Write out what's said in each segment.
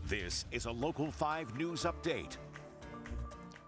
This is a Local 5 News Update.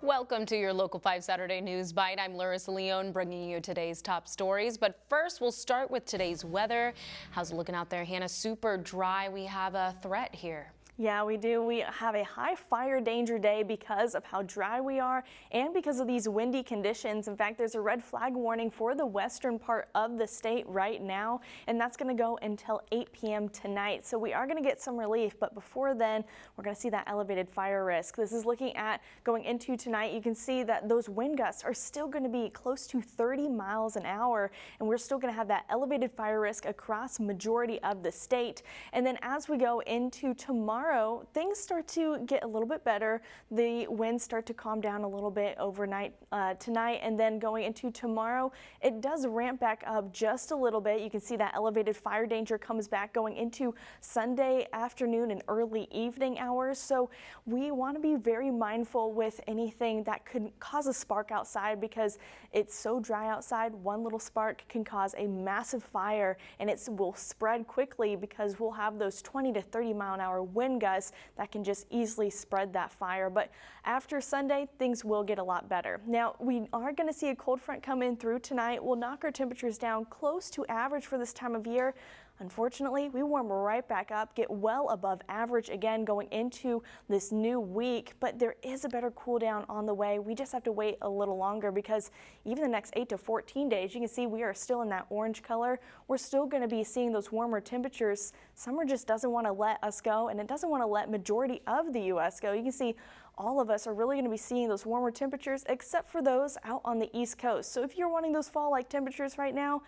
Welcome to your Local 5 Saturday News Bite. I'm Larissa Leone bringing you today's top stories. But first, we'll start with today's weather. How's it looking out there, Hannah? Super dry. We have a threat here. Yeah, we do. We have a high fire danger day because of how dry we are and because of these windy conditions. In fact, there's a red flag warning for the western part of the state right now, and that's going to go until 8 p.m. tonight. So we are going to get some relief, but before then, we're going to see that elevated fire risk. This is looking at going into tonight. You can see that those wind gusts are still going to be close to 30 miles an hour, and we're still going to have that elevated fire risk across majority of the state. And then as we go into tomorrow, things start to get a little bit better. The winds start to calm down a little bit overnight tonight, and then going into tomorrow, it does ramp back up just a little bit. You can see that elevated fire danger comes back going into Sunday afternoon and early evening hours. So we want to be very mindful with anything that could cause a spark outside because it's so dry outside. One little spark can cause a massive fire, and it will spread quickly because we'll have those 20 to 30 mile an hour wind gusts that can just easily spread that fire. But after Sunday, things will get a lot better. Now, we are going to see a cold front come in through tonight. We'll knock our temperatures down close to average for this time of year. Unfortunately, we warm right back up, get well above average again going into this new week, but there is a better cool down on the way. We just have to wait a little longer because even the next 8 to 14 days, you can see we are still in that orange color. We're still going to be seeing those warmer temperatures. Summer just doesn't want to let us go, and it doesn't want to let majority of the U.S. go. You can see all of us are really going to be seeing those warmer temperatures except for those out on the East Coast. So if you're wanting those fall-like temperatures right now,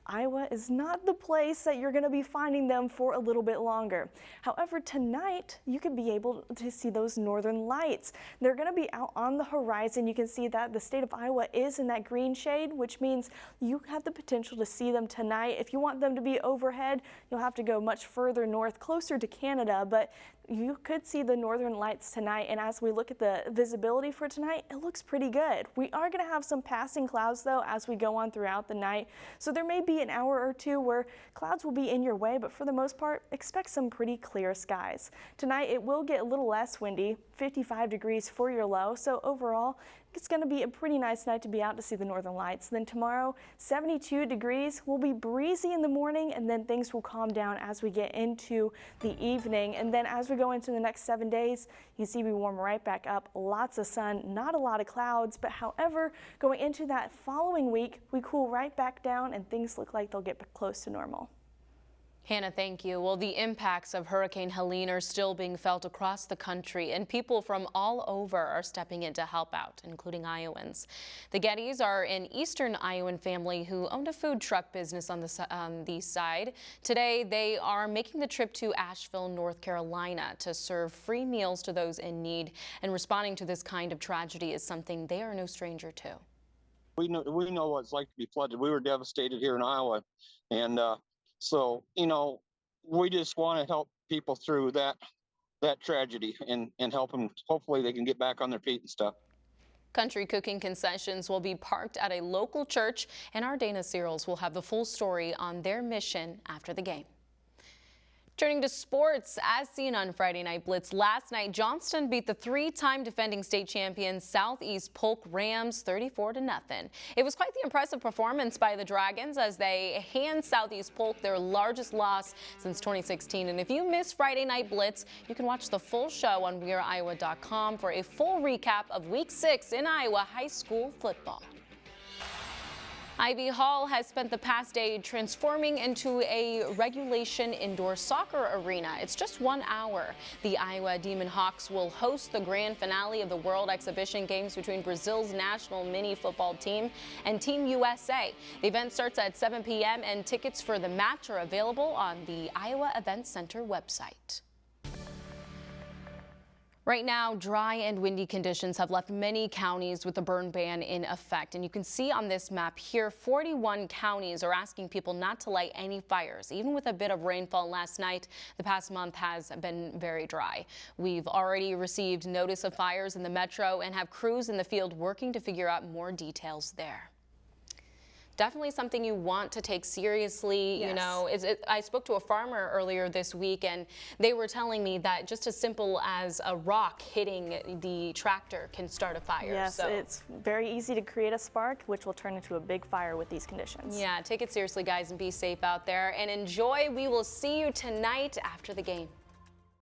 Iowa is not the place that you're going to be finding them for a little bit longer. However, tonight you could be able to see those northern lights. They're going to be out on the horizon. You can see that the state of Iowa is in that green shade, which means you have the potential to see them tonight. If you want them to be overhead, you'll have to go much further north, closer to Canada, but you could see the northern lights tonight, and as we look at the visibility for tonight, it looks pretty good. We are going to have some passing clouds though as we go on throughout the night, so there may be an hour or two where clouds will be in your way, but for the most part, expect some pretty clear skies. Tonight it will get a little less windy, 55 degrees for your low, so overall it's going to be a pretty nice night to be out to see the northern lights. Then tomorrow, 72 degrees, will be breezy in the morning, and then things will calm down as we get into the evening. And then as we go into the next 7 days, you see we warm right back up. Lots of sun, not a lot of clouds, but however, going into that following week, we cool right back down and things look like they'll get close to normal. Hannah, thank you. Well, the impacts of Hurricane Helen are still being felt across the country, and people from all over are stepping in to help out, including Iowans. The Gettys are an eastern Iowan family who owned a food truck business on the east side. Today, they are making the trip to Asheville, North Carolina to serve free meals to those in need, and responding to this kind of tragedy is something they are no stranger to. We know what it's like to be flooded. We were devastated here in Iowa, and so, we just want to help people through that tragedy and help them. Hopefully they can get back on their feet and stuff. Country cooking concessions will be parked at a local church, and our Dana Searles will have the full story on their mission after the game. Turning to sports, as seen on Friday Night Blitz last night, Johnston beat the three-time defending state champions Southeast Polk Rams 34-0. It was quite the impressive performance by the Dragons as they hand Southeast Polk their largest loss since 2016. And if you missed Friday Night Blitz, you can watch the full show on WeAreIowa.com for a full recap of Week 6 in Iowa high school football. Ivy Hall has spent the past day transforming into a regulation indoor soccer arena. It's just 1 hour. The Iowa Demon Hawks will host the grand finale of the World Exhibition Games between Brazil's national mini football team and Team USA. The event starts at 7 p.m. and tickets for the match are available on the Iowa Events Center website. Right now, dry and windy conditions have left many counties with a burn ban in effect. And you can see on this map here, 41 counties are asking people not to light any fires. Even with a bit of rainfall last night, the past month has been very dry. We've already received notice of fires in the metro and have crews in the field working to figure out more details there. definitely something you want to take seriously. Yes. You know, I spoke to a farmer earlier this week, and they were telling me that just as simple as a rock hitting the tractor can start a fire. Yes, so it's very easy to create a spark, which will turn into a big fire with these conditions. yeah, take it seriously, guys, and be safe out there and enjoy. We will see you tonight after the game.